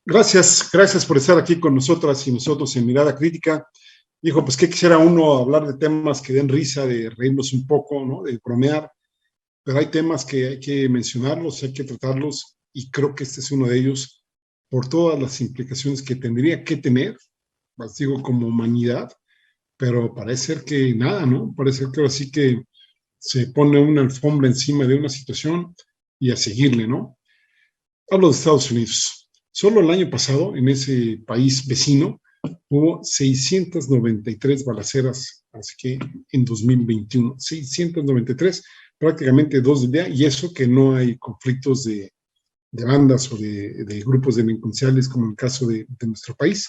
Gracias por estar aquí con nosotras y nosotros en Mirada Crítica. Dijo, pues que quisiera uno hablar de temas que den risa, de reírnos un poco, ¿no? De bromear, pero hay temas que hay que mencionarlos, hay que tratarlos y creo que este es uno de ellos por todas las implicaciones que tendría que tener, pues digo, como humanidad, pero parece ser que nada, ¿no? Parece ser que ahora sí que se pone una alfombra encima de una situación y a seguirle, ¿no? Hablo de Estados Unidos. Solo el año pasado, en ese país vecino, hubo 693 balaceras, así que en 2021, 693, prácticamente dos del día, y eso que no hay conflictos de bandas o de grupos delincuenciales como en el caso de nuestro país,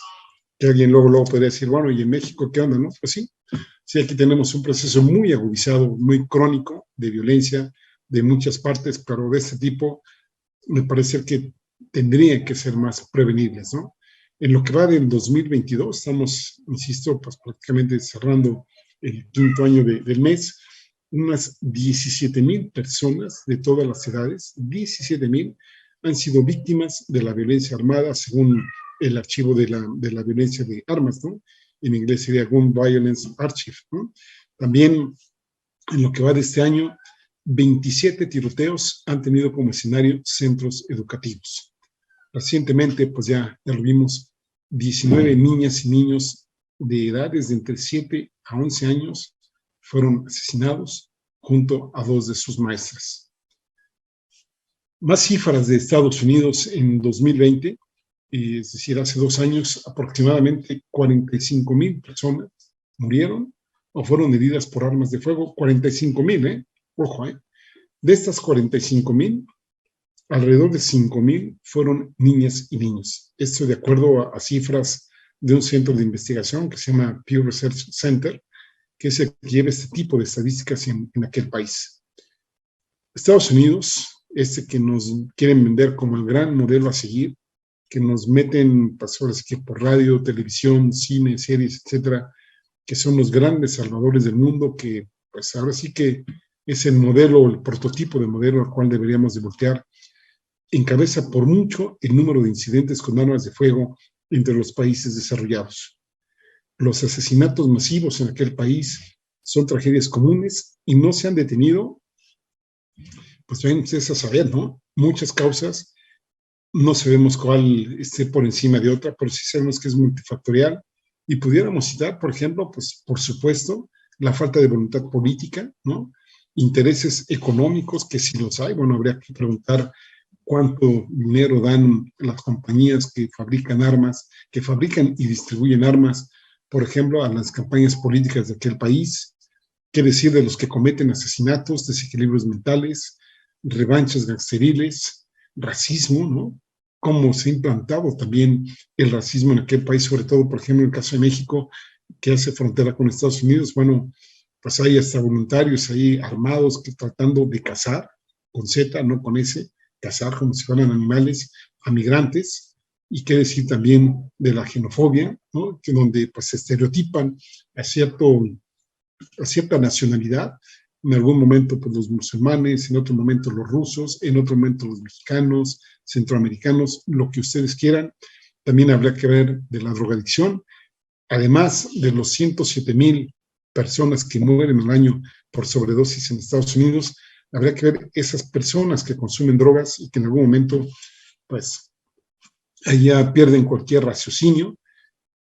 que alguien luego podría decir, bueno, ¿y en México qué onda, no? Pues sí, aquí tenemos un proceso muy agudizado, muy crónico de violencia de muchas partes, pero de este tipo me parece que tendrían que ser más prevenibles, ¿no? En lo que va del 2022, estamos, insisto, pues prácticamente cerrando el quinto año del mes, unas 17,000 personas de todas las edades, 17,000, han sido víctimas de la violencia armada, según el archivo de la violencia de armas, ¿no? En inglés sería Gun Violence Archive, ¿no? También en lo que va de este año, 27 tiroteos han tenido como escenario centros educativos. Recientemente, pues ya lo vimos, 19 niñas y niños de edades de entre 7 a 11 años fueron asesinados junto a dos de sus maestras. Más cifras de Estados Unidos en 2020, es decir, hace 2 años, aproximadamente 45,000 personas murieron o fueron heridas por armas de fuego. 45,000, ojo, de estas 45,000, alrededor de 5,000 fueron niñas y niños. Esto de acuerdo a cifras de un centro de investigación que se llama Pew Research Center, que es el que lleva este tipo de estadísticas en aquel país. Estados Unidos, que nos quieren vender como el gran modelo a seguir, que nos meten pasoras que por radio, televisión, cine, series, etcétera, que son los grandes salvadores del mundo, que pues ahora sí que es el modelo, el prototipo de modelo al cual deberíamos de voltear, encabeza por mucho el número de incidentes con armas de fuego entre los países desarrollados. Los asesinatos masivos en aquel país son tragedias comunes y no se han detenido, pues ven ustedes a saber, ¿no? Muchas causas, no sabemos cuál esté por encima de otra, pero sí sabemos que es multifactorial y pudiéramos citar, por ejemplo, pues por supuesto, la falta de voluntad política, ¿no? Intereses económicos, que si los hay, bueno, habría que preguntar cuánto dinero dan las compañías que fabrican armas, que fabrican y distribuyen armas, por ejemplo, a las campañas políticas de aquel país, qué decir de los que cometen asesinatos, desequilibrios mentales, revanchas gangsteriles, racismo, ¿no? Cómo se ha implantado también el racismo en aquel país, sobre todo, por ejemplo, en el caso de México, que hace frontera con Estados Unidos. Bueno, pues hay hasta voluntarios ahí armados que tratando de cazar, con Z, no con S, cazar como si fueran animales a migrantes, y qué decir también de la xenofobia, ¿no? Que donde pues se estereotipan a cierta nacionalidad, en algún momento pues los musulmanes, en otro momento los rusos, en otro momento los mexicanos, centroamericanos, lo que ustedes quieran. También habría que ver de la drogadicción, además de los 107,000 personas que mueren al año por sobredosis en Estados Unidos, habría que ver esas personas que consumen drogas y que en algún momento, pues, allá pierden cualquier raciocinio,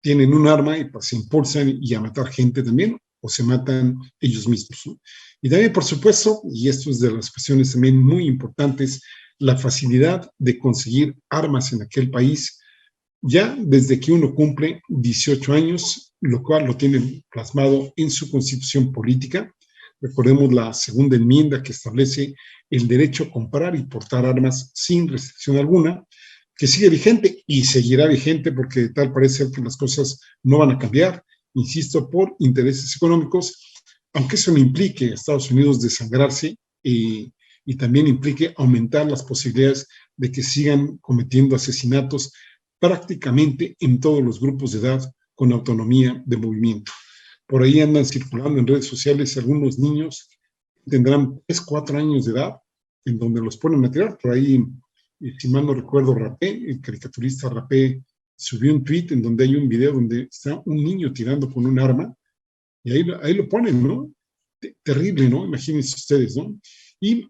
tienen un arma y pues se impulsan y a matar gente también, o se matan ellos mismos, ¿no? Y también, por supuesto, y esto es de las cuestiones también muy importantes, la facilidad de conseguir armas en aquel país, ya desde que uno cumple 18 años, lo cual lo tienen plasmado en su constitución política. Recordemos la segunda enmienda que establece el derecho a comprar y portar armas sin restricción alguna, que sigue vigente y seguirá vigente porque tal parece que las cosas no van a cambiar, insisto, por intereses económicos, aunque eso no implique a Estados Unidos desangrarse y también implique aumentar las posibilidades de que sigan cometiendo asesinatos prácticamente en todos los grupos de edad con autonomía de movimiento. Por ahí andan circulando en redes sociales algunos niños que tendrán 3, 4 años de edad, en donde los ponen a tirar. Por ahí y si mal no recuerdo, Rapé, el caricaturista Rapé, subió un tweet en donde hay un video donde está un niño tirando con un arma, y ahí lo ponen, ¿no? Terrible, ¿no? Imagínense ustedes, ¿no? Y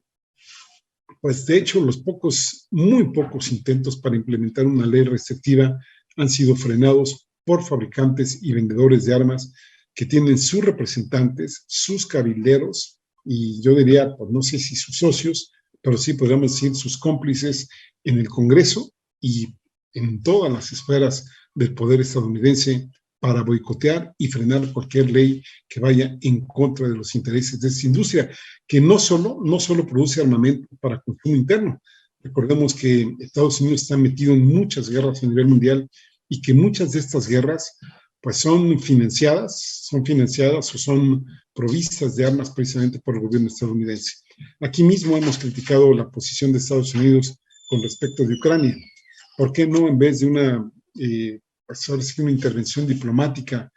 pues de hecho los muy pocos intentos para implementar una ley restrictiva han sido frenados por fabricantes y vendedores de armas que tienen sus representantes, sus cabilderos y yo diría, pues no sé si sus socios, pero sí podríamos decir sus cómplices en el Congreso y en todas las esferas del poder estadounidense para boicotear y frenar cualquier ley que vaya en contra de los intereses de esta industria, que no solo produce armamento para consumo interno. Recordemos que Estados Unidos está metido en muchas guerras a nivel mundial y que muchas de estas guerras pues son financiadas o son provistas de armas precisamente por el gobierno estadounidense. Aquí mismo hemos criticado la posición de Estados Unidos con respecto de Ucrania. ¿Por qué no, en vez de pues ahora sí una intervención diplomática,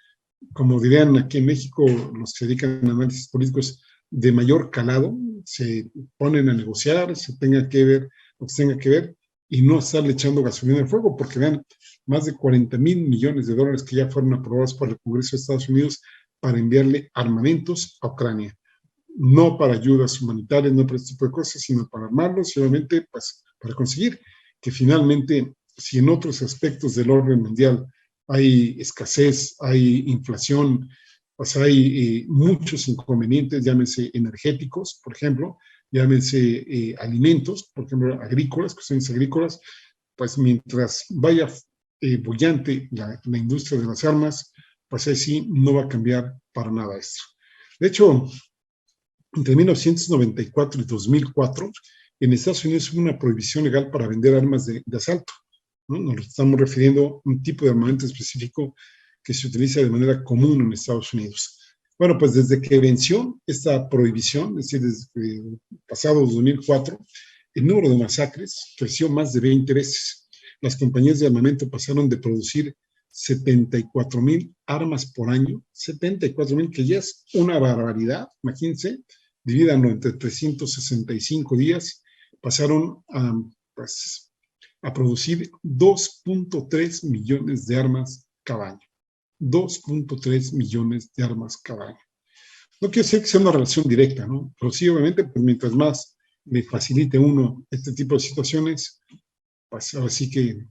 como dirían aquí en México los que se dedican a análisis políticos de mayor calado, se ponen a negociar, se tenga que ver lo que se tenga que ver y no estarle echando gasolina al fuego, porque vean, más de 40,000 millones de dólares que ya fueron aprobados por el Congreso de Estados Unidos para enviarle armamentos a Ucrania. No para ayudas humanitarias, no para este tipo de cosas, sino para armarlos y obviamente pues, para conseguir que finalmente, si en otros aspectos del orden mundial hay escasez, hay inflación, pues hay muchos inconvenientes, llámense energéticos, por ejemplo, llámense alimentos, por ejemplo, agrícolas, cuestiones agrícolas, pues mientras vaya bollante la industria de las armas, pues ahí sí no va a cambiar para nada esto. De hecho, entre 1994 y 2004, en Estados Unidos hubo una prohibición legal para vender armas de asalto, ¿no? Nos estamos refiriendo a un tipo de armamento específico que se utiliza de manera común en Estados Unidos. Bueno, pues desde que venció esta prohibición, es decir, desde el pasado 2004, el número de masacres creció más de 20 veces. Las compañías de armamento pasaron de producir 74,000 armas por año, 74,000, que ya es una barbaridad, imagínense, divídanlo entre 365 días, pasaron pues, a producir 2.3 millones de armas cada año. 2.3 millones de armas cada año. No quiero decir que sea una relación directa, ¿no? Pero sí, obviamente, pues mientras más le facilite uno este tipo de situaciones, pues ahora sí que,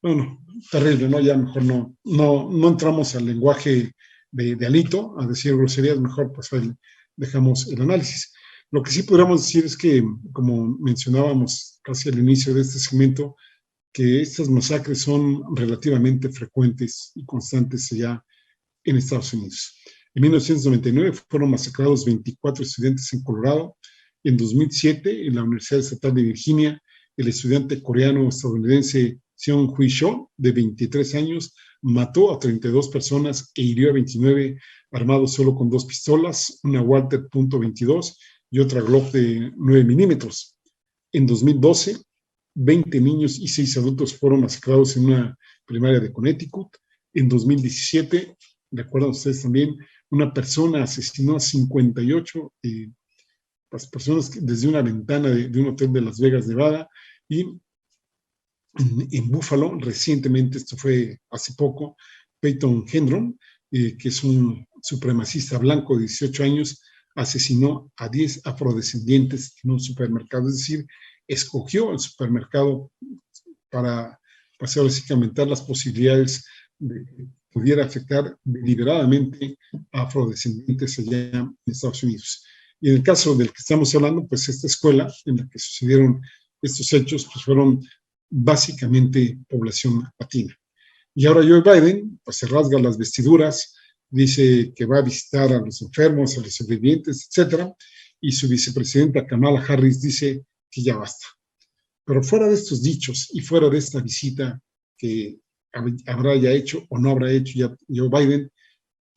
bueno, terrible, ¿no? Ya mejor no entramos al lenguaje de Alito, a decir groserías, mejor pues ahí dejamos el análisis. Lo que sí podríamos decir es que, como mencionábamos casi al inicio de este segmento, que estas masacres son relativamente frecuentes y constantes allá en Estados Unidos. En 1999 fueron masacrados 24 estudiantes en Colorado. En 2007, en la Universidad Estatal de Virginia, el estudiante coreano-estadounidense Seung Hui Cho, de 23 años, mató a 32 personas e hirió a 29 armados solo con 2 pistolas, una Walter .22 y otra Glock de 9 milímetros. En 2012, 20 niños y 6 adultos fueron masacrados en una primaria de Connecticut. En 2017, recuerdan ustedes también, una persona asesinó a 58 personas desde una ventana de un hotel de Las Vegas, Nevada, y en Buffalo, recientemente, esto fue hace poco, Peyton Hendron, que es un supremacista blanco de 18 años, asesinó a 10 afrodescendientes en un supermercado, es decir, escogió el supermercado para básicamente las posibilidades de que pudiera afectar deliberadamente a afrodescendientes allá en Estados Unidos. Y en el caso del que estamos hablando, pues esta escuela en la que sucedieron estos hechos, pues fueron básicamente población latina. Y ahora Joe Biden, pues se rasga las vestiduras, dice que va a visitar a los enfermos, a los sobrevivientes, etcétera, y su vicepresidenta Kamala Harris dice que ya basta. Pero fuera de estos dichos y fuera de esta visita que habrá ya hecho o no habrá hecho ya Joe Biden,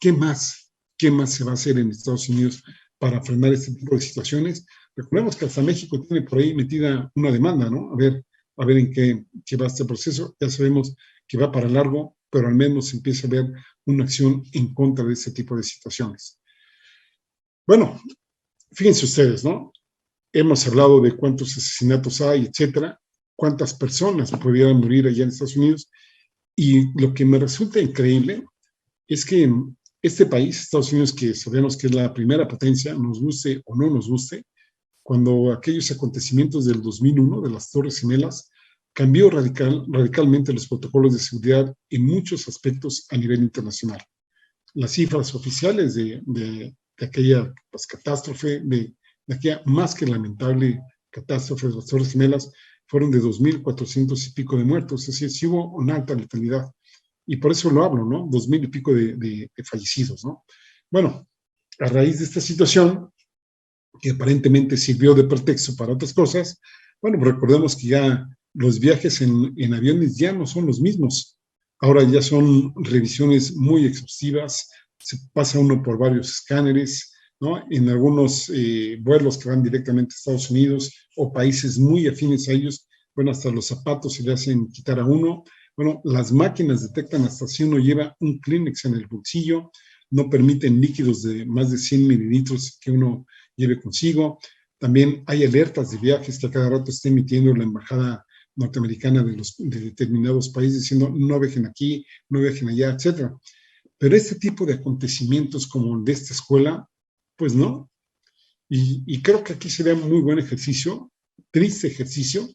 ¿qué más se va a hacer en Estados Unidos para frenar este tipo de situaciones? Recordemos que hasta México tiene por ahí metida una demanda, ¿no? A ver en qué va este proceso. Ya sabemos que va para largo, pero al menos se empieza a ver una acción en contra de este tipo de situaciones. Bueno, fíjense ustedes, ¿no? Hemos hablado de cuántos asesinatos hay, etcétera, cuántas personas pudieran morir allá en Estados Unidos. Y lo que me resulta increíble es que este país, Estados Unidos, que sabemos que es la primera potencia, nos guste o no nos guste, cuando aquellos acontecimientos del 2001, de las Torres Gemelas, cambió radicalmente los protocolos de seguridad en muchos aspectos a nivel internacional. Las cifras oficiales de aquella pues, catástrofe, de aquella más que lamentable catástrofe de las Torres Gemelas, fueron de 2.400 y pico de muertos, es decir, sí hubo una alta letalidad. Y por eso lo hablo, ¿no? 2.000 y pico de fallecidos, ¿no? Bueno, a raíz de esta situación, que aparentemente sirvió de pretexto para otras cosas, bueno, pues recordemos que ya los viajes en aviones ya no son los mismos. Ahora ya son revisiones muy exhaustivas, se pasa uno por varios escáneres, ¿no? En algunos vuelos que van directamente a Estados Unidos o países muy afines a ellos, bueno, hasta los zapatos se le hacen quitar a uno. Bueno, las máquinas detectan hasta si uno lleva un Kleenex en el bolsillo, no permiten líquidos de más de 100 mililitros que uno lleve consigo. También hay alertas de viajes que a cada rato está emitiendo la embajada norteamericana de determinados países diciendo no viajen aquí, no viajen allá, etcétera. Pero este tipo de acontecimientos como el de esta escuela, pues no. Y creo que aquí sería un muy buen ejercicio, triste ejercicio,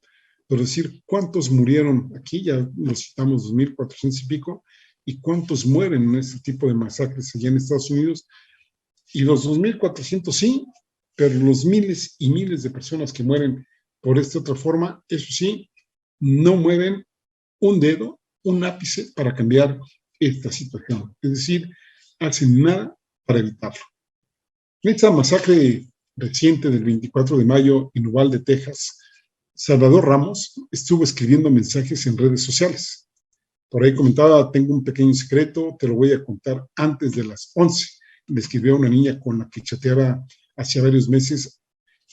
pero decir cuántos murieron aquí, ya nos citamos 2.400 y pico, y cuántos mueren en este tipo de masacres allá en Estados Unidos. Y los 2.400 sí, pero los miles y miles de personas que mueren por esta otra forma, eso sí, no mueven un dedo, un ápice para cambiar esta situación. Es decir, hacen nada para evitarlo. En esta masacre reciente del 24 de mayo en Uvalde, Texas, Salvador Ramos estuvo escribiendo mensajes en redes sociales. Por ahí comentaba, tengo un pequeño secreto, te lo voy a contar antes de las 11. Le escribió a una niña con la que chateaba hacía varios meses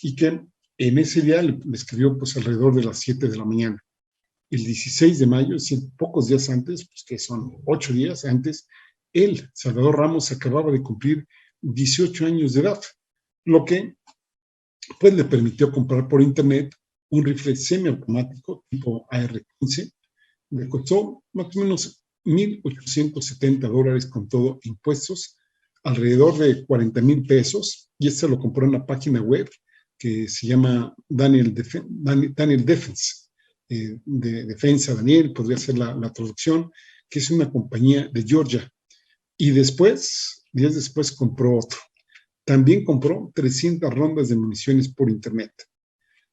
y que en ese día le escribió pues alrededor de las 7 de la mañana. El 16 de mayo, es decir, pocos días antes, pues que son 8 días antes, él, Salvador Ramos, acababa de cumplir 18 años de edad, lo que pues le permitió comprar por internet un rifle semiautomático tipo AR-15. Le costó más o menos $1,870 con todo impuestos, alrededor de 40,000 pesos, y este lo compró en una página web que se llama Daniel Defense, de defensa Daniel, podría ser la traducción, que es una compañía de Georgia. Y después, días después, compró otro. También compró 300 rondas de municiones por internet.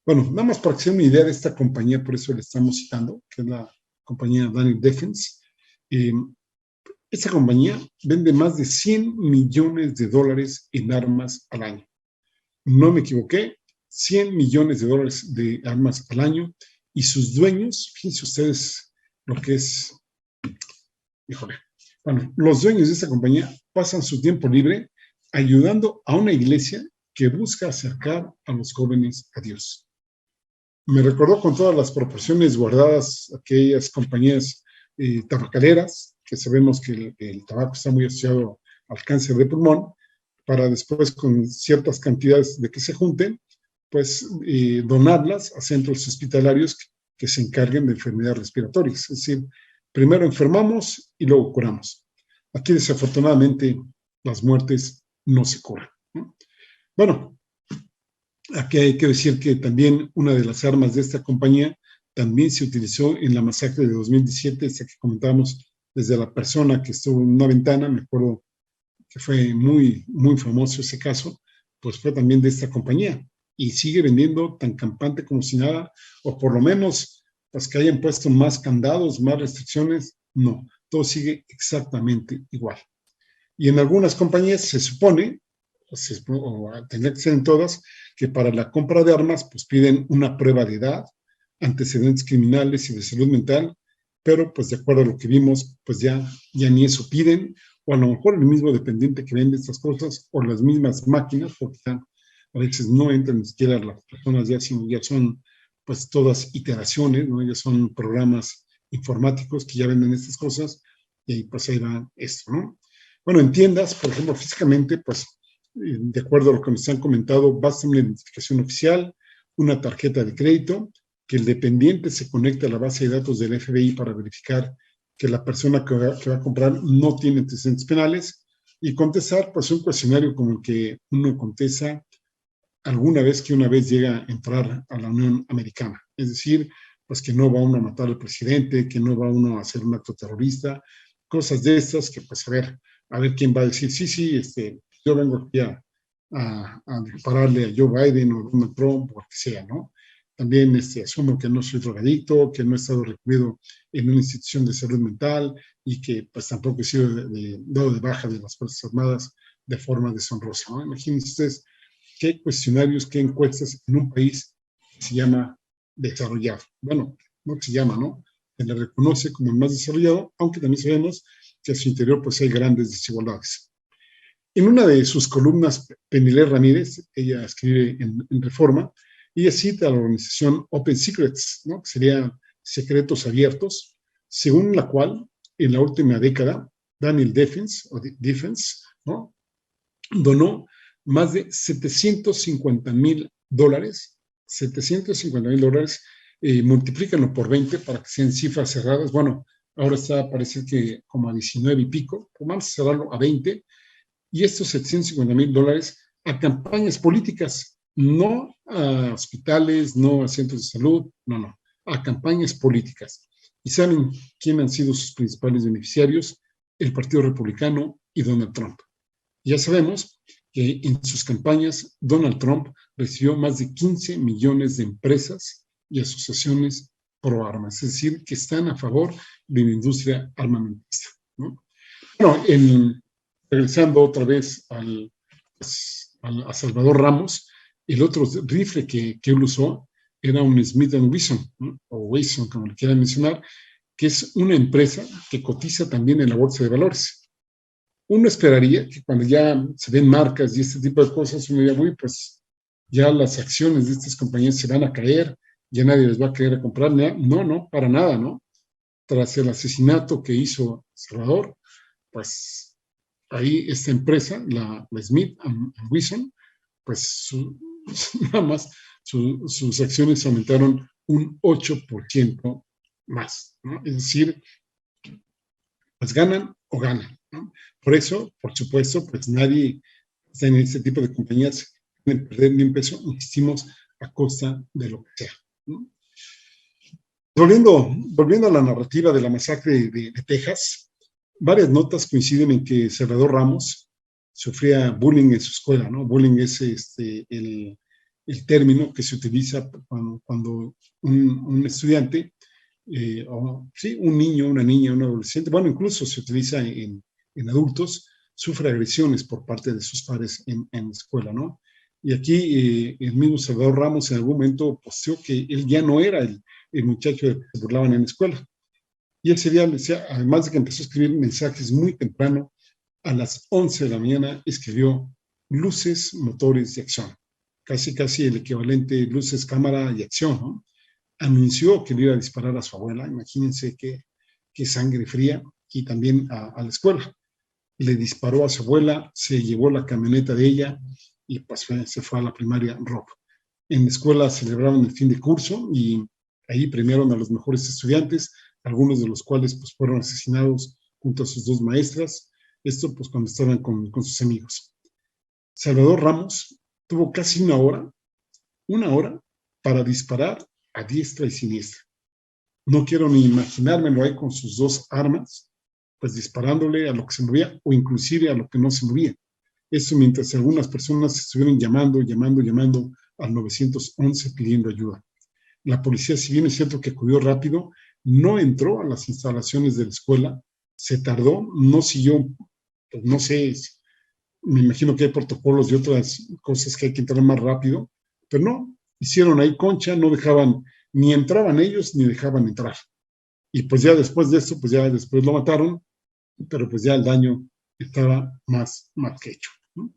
Bueno, nada más para que se den una idea de esta compañía, por eso le estamos citando, que es la compañía Daniel Defense. Esta compañía vende más de $100 millones en armas al año. No me equivoqué, $100 millones de armas al año, y sus dueños, fíjense ustedes lo que es, híjole, bueno, los dueños de esta compañía pasan su tiempo libre ayudando a una iglesia que busca acercar a los jóvenes a Dios. Me recordó con todas las proporciones guardadas aquellas compañías tabacaleras, que sabemos que el tabaco está muy asociado al cáncer de pulmón, para después con ciertas cantidades de que se junten, pues donarlas a centros hospitalarios que se encarguen de enfermedades respiratorias. Es decir, primero enfermamos y luego curamos. Aquí desafortunadamente las muertes no se curan, ¿no? Bueno, aquí hay que decir que también una de las armas de esta compañía también se utilizó en la masacre de 2017, esta que comentábamos desde la persona que estuvo en una ventana, me acuerdo que fue muy, muy famoso ese caso, pues fue también de esta compañía y sigue vendiendo tan campante como si nada, o por lo menos pues que hayan puesto más candados, más restricciones, no, todo sigue exactamente igual. Y en algunas compañías se supone, o tendría que ser en todas, que para la compra de armas pues piden una prueba de edad, antecedentes criminales y de salud mental, pero pues de acuerdo a lo que vimos, pues ya ni eso piden, o a lo mejor el mismo dependiente que vende estas cosas, o las mismas máquinas, porque ya a veces no entran ni siquiera las personas ya, sino ya son pues todas iteraciones, ¿no? Ya son programas informáticos que ya venden estas cosas, y pues ahí va esto, ¿no? Bueno, en tiendas, por ejemplo, físicamente, pues de acuerdo a lo que nos han comentado, basta una identificación oficial, una tarjeta de crédito, que el dependiente se conecte a la base de datos del FBI para verificar que la persona que va a comprar no tiene antecedentes penales y contestar pues un cuestionario como el que uno contesta alguna vez que una vez llega a entrar a la Unión Americana. Es decir, pues que no va uno a matar al presidente, que no va uno a hacer un acto terrorista, cosas de estas que pues a ver quién va a decir, sí, yo vengo aquí a dispararle a Joe Biden o a Donald Trump o lo que sea, ¿no? También asumo que no soy drogadicto, que no he estado recluido en una institución de salud mental y que pues tampoco he sido dado de baja de las Fuerzas Armadas de forma deshonrosa, ¿no? Imagínense ustedes qué cuestionarios, qué encuestas en un país que se llama desarrollado. Bueno, no se llama, ¿no? Se le reconoce como el más desarrollado, aunque también sabemos que a su interior pues hay grandes desigualdades. En una de sus columnas, Penilé Ramírez, ella escribe en Reforma, ella cita a la organización Open Secrets, ¿no? Que sería secretos abiertos, según la cual en la última década Daniel Defense, ¿no? Donó más de $750,000, multiplícanlo por 20 para que sean cifras cerradas. Bueno, ahora parece que como a 19 y pico, pues vamos a cerrarlo a 20, y estos $750,000 a campañas políticas, no a hospitales, no a centros de salud, no, a campañas políticas. ¿Y saben quién han sido sus principales beneficiarios? El Partido Republicano y Donald Trump. Ya sabemos que en sus campañas Donald Trump recibió más de 15 millones de empresas y asociaciones pro armas, es decir, que están a favor de la industria armamentista, ¿no? Bueno, regresando otra vez a Salvador Ramos, el otro rifle que él usó era un Smith & Wesson, ¿no? O Wesson, como le quieran mencionar, que es una empresa que cotiza también en la bolsa de valores. Uno esperaría que cuando ya se ven marcas y este tipo de cosas, uno diría, uy, pues ya las acciones de estas compañías se van a caer, ya nadie les va a querer comprar. No, para nada, ¿no? Tras el asesinato que hizo Salvador, pues ahí esta empresa, la Smith & Wesson, pues nada más sus acciones aumentaron un 8% más, ¿no? Es decir, pues ganan o ganan, ¿no? Por eso, por supuesto, pues nadie está en este tipo de compañías pueden perder ni un peso, insistimos, a costa de lo que sea, ¿no? Volviendo a la narrativa de la masacre de Texas, varias notas coinciden en que Salvador Ramos sufría bullying en su escuela, ¿no? Bullying es el término que se utiliza cuando un estudiante, sí, un niño, una niña, un adolescente, bueno, incluso se utiliza en adultos, sufre agresiones por parte de sus padres en la escuela, ¿no? Y aquí el mismo Salvador Ramos en algún momento posteó que él ya no era el muchacho del que se burlaban en la escuela. Y ese día, además de que empezó a escribir mensajes muy temprano, a las 11 de la mañana escribió luces, motores y acción. Casi el equivalente luces, cámara y acción, ¿no? Anunció que le iba a disparar a su abuela, imagínense qué sangre fría, y también a la escuela. Le disparó a su abuela, se llevó la camioneta de ella y pues se fue a la primaria Rob. En la escuela celebraron el fin de curso y ahí premiaron a los mejores estudiantes, algunos de los cuales pues fueron asesinados junto a sus dos maestras, esto pues cuando estaban con sus amigos. Salvador Ramos tuvo casi una hora para disparar a diestra y siniestra. No quiero ni imaginármelo ahí con sus dos armas, pues disparándole a lo que se movía o inclusive a lo que no se movía. Eso mientras algunas personas estuvieron llamando al 911 pidiendo ayuda. La policía, si bien es cierto que acudió rápido, no entró a las instalaciones de la escuela, se tardó, no siguió, pues no sé, me imagino que hay protocolos y otras cosas que hay que entrar más rápido, pero no, hicieron ahí concha, no dejaban, ni entraban ellos ni dejaban entrar. Y pues ya después de esto, pues ya después lo mataron, pero pues ya el daño estaba más que hecho, ¿no?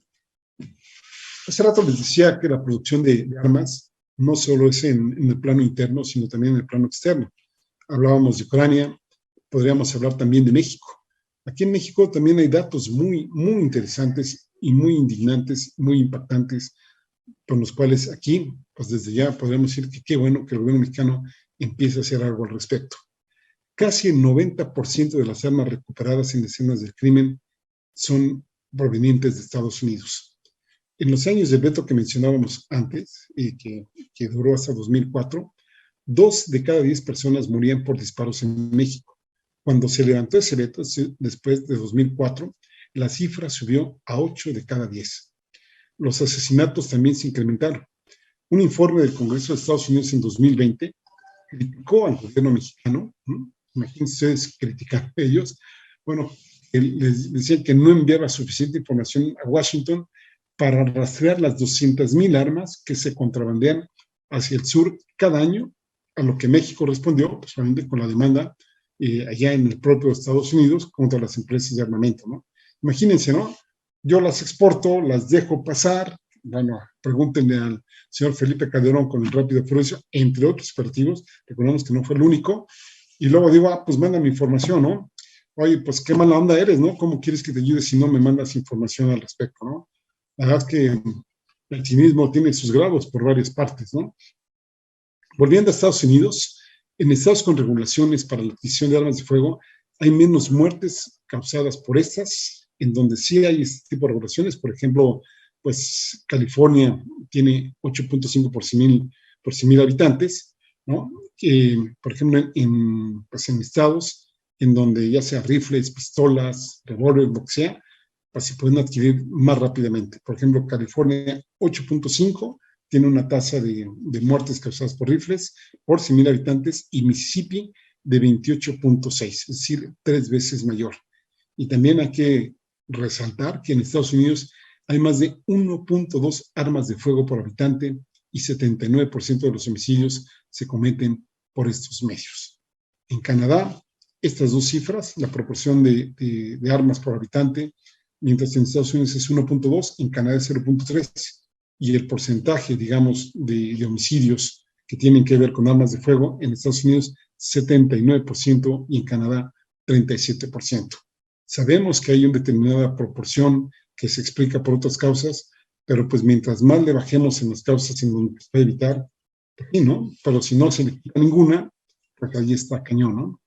Hace rato les decía que la producción de armas no solo es en el plano interno, sino también en el plano externo. Hablábamos de Ucrania, podríamos hablar también de México. Aquí en México también hay datos muy interesantes y muy indignantes, muy impactantes con los cuales aquí, pues desde ya podemos decir que qué bueno que el gobierno mexicano empiece a hacer algo al respecto. Casi el 90% de las armas recuperadas en escenas del crimen son provenientes de Estados Unidos. En los años del veto que mencionábamos antes, que duró hasta 2004, 2 de cada 10 personas morían por disparos en México. Cuando se levantó ese veto, después de 2004, la cifra subió a 8 de cada 10. Los asesinatos también se incrementaron. Un informe del Congreso de Estados Unidos en 2020 criticó al gobierno mexicano, ¿no? Imagínense ustedes criticar a ellos. Bueno, les decían que no enviaba suficiente información a Washington para rastrear las 200,000 armas que se contrabandean hacia el sur cada año, a lo que México respondió, pues, con la demanda allá en el propio Estados Unidos contra las empresas de armamento, ¿no? Imagínense, ¿no? Yo las exporto, las dejo pasar, bueno, pregúntenle al señor Felipe Calderón con el Rápido y Furioso, entre otros operativos, recordemos que no fue el único, y luego digo, pues mándame información, ¿no? Oye, pues qué mala onda eres, ¿no? ¿Cómo quieres que te ayude si no me mandas información al respecto, ¿no? La verdad es que el cinismo tiene sus grados por varias partes, ¿no? Volviendo a Estados Unidos, en estados con regulaciones para la adquisición de armas de fuego, hay menos muertes causadas por estas, en donde sí hay este tipo de regulaciones. Por ejemplo, pues California tiene 8.5 por 100,000 habitantes, ¿no? Por ejemplo, pues en estados en donde ya sea rifles, pistolas, revólver, lo que sea, pues se pueden adquirir más rápidamente. Por ejemplo, California 8.5 tiene una tasa de muertes causadas por rifles por 100,000 habitantes, y Mississippi de 28.6, es decir, 3 veces mayor. Y también hay que resaltar que en Estados Unidos hay más de 1.2 armas de fuego por habitante, y 79% de los homicidios se cometen por estos medios. En Canadá, estas dos cifras, la proporción de armas por habitante, mientras en Estados Unidos es 1.2, en Canadá es 0.3, y el porcentaje, digamos, de homicidios que tienen que ver con armas de fuego en Estados Unidos, 79%, y en Canadá, 37%. Sabemos que hay una determinada proporción que se explica por otras causas, pero pues mientras más le bajemos en las causas en donde se puede evitar, pues sí, ¿no? Pero si no se le quita ninguna, pues ahí está cañón, ¿no?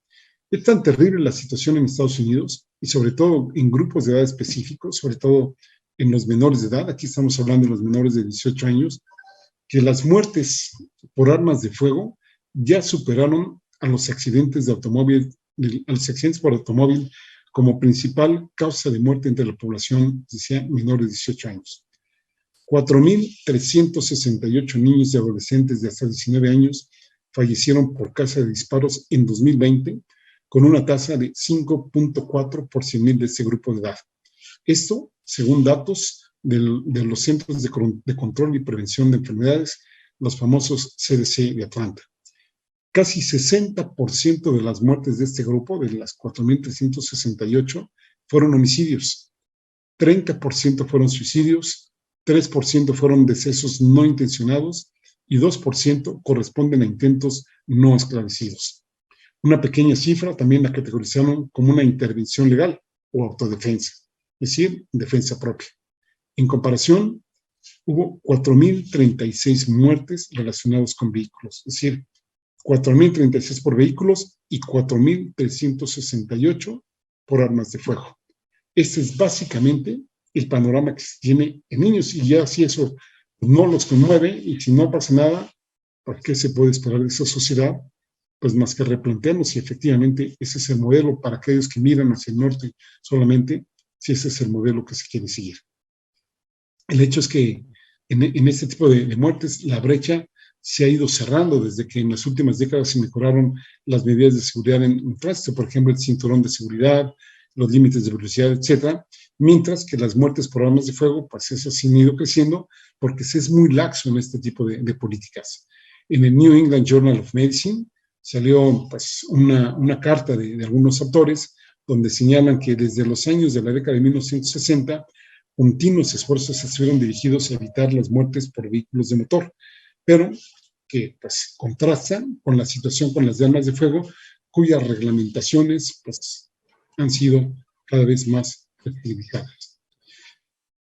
Es tan terrible la situación en Estados Unidos, y sobre todo en grupos de edad específicos, sobre todo en los menores de edad, aquí estamos hablando de los menores de 18 años, que las muertes por armas de fuego ya superaron a los accidentes de automóvil, a los accidentes por automóvil como principal causa de muerte entre la población, decía, menores de 18 años. 4,368 niños y adolescentes de hasta 19 años fallecieron por causa de disparos en 2020, con una tasa de 5.4 por 100,000 de ese grupo de edad. Esto, según datos de los Centros de Control y Prevención de Enfermedades, los famosos CDC de Atlanta. Casi 60% de las muertes de este grupo, de las 4,368, fueron homicidios. 30% fueron suicidios, 3% fueron decesos no intencionados, y 2% corresponden a intentos no esclarecidos. Una pequeña cifra también la categorizaron como una intervención legal o autodefensa, es decir, defensa propia. En comparación, hubo 4,036 muertes relacionadas con vehículos, es decir, 4,036 por vehículos y 4,368 por armas de fuego. Este es básicamente el panorama que se tiene en niños, y ya si eso no los conmueve y si no pasa nada, ¿por qué se puede esperar de esa sociedad? Pues más que replantearnos si efectivamente ese es el modelo para aquellos que miran hacia el norte solamente, si ese es el modelo que se quiere seguir. El hecho es que en este tipo de muertes la brecha se ha ido cerrando desde que en las últimas décadas se mejoraron las medidas de seguridad en tránsito, por ejemplo, el cinturón de seguridad, los límites de velocidad, etcétera, mientras que las muertes por armas de fuego, pues esas sí han ido creciendo porque se es muy laxo en este tipo de políticas. En el New England Journal of Medicine salió pues una carta de algunos autores donde señalan que desde los años de la década de 1960 continuos esfuerzos estuvieron dirigidos a evitar las muertes por vehículos de motor, pero que pues contrastan con la situación con las de armas de fuego, cuyas reglamentaciones pues han sido cada vez más flexibilizadas.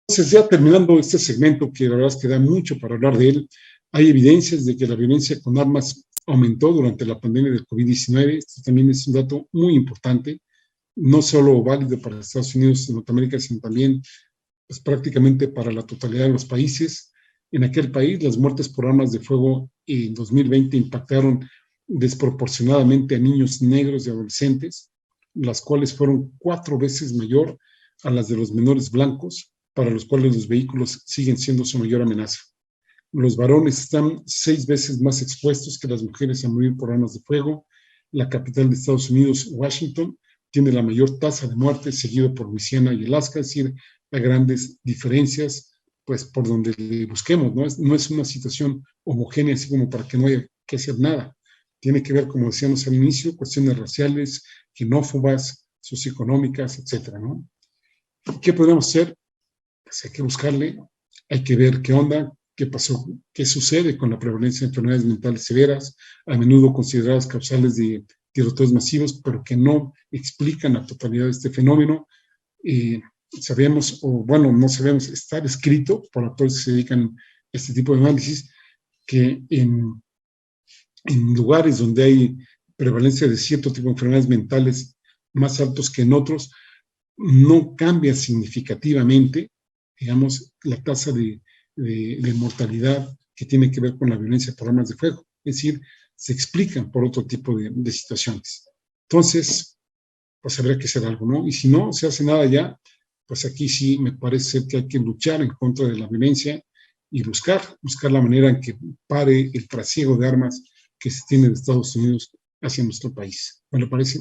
Entonces, ya terminando este segmento, que la verdad es que da mucho para hablar de él, hay evidencias de que la violencia con armas aumentó durante la pandemia del COVID-19. Esto también es un dato muy importante, no solo válido para Estados Unidos y Norteamérica, sino también pues, prácticamente para la totalidad de los países. En aquel país, las muertes por armas de fuego en 2020 impactaron desproporcionadamente a niños negros y adolescentes, las cuales fueron 4 veces mayor a las de los menores blancos, para los cuales los vehículos siguen siendo su mayor amenaza. Los varones están 6 veces más expuestos que las mujeres a morir por armas de fuego. La capital de Estados Unidos, Washington, tiene la mayor tasa de muertes, seguido por Luisiana y Alaska, es decir, hay grandes diferencias, pues por donde le busquemos, no es una situación homogénea, así como para que no haya que hacer nada. Tiene que ver, como decíamos al inicio, cuestiones raciales, xenófobas, socioeconómicas, etcétera, ¿no? ¿Qué podemos hacer? Pues hay que buscarle, hay que ver qué onda, qué pasó, qué sucede con la prevalencia de enfermedades mentales severas, a menudo consideradas causales de tiroteos masivos, pero que no explican la totalidad de este fenómeno. Sabemos, o bueno, no sabemos, está escrito por autores que se dedican a este tipo de análisis, que en lugares donde hay prevalencia de cierto tipo de enfermedades mentales más altos que en otros, no cambia significativamente, digamos, la tasa de mortalidad que tiene que ver con la violencia por armas de fuego. Es decir, se explican por otro tipo de situaciones. Entonces, pues habría que hacer algo, ¿no? Y si no se hace nada ya, pues aquí sí me parece que hay que luchar en contra de la violencia y buscar la manera en que pare el trasiego de armas que se tiene de Estados Unidos hacia nuestro país. ¿Me lo parece?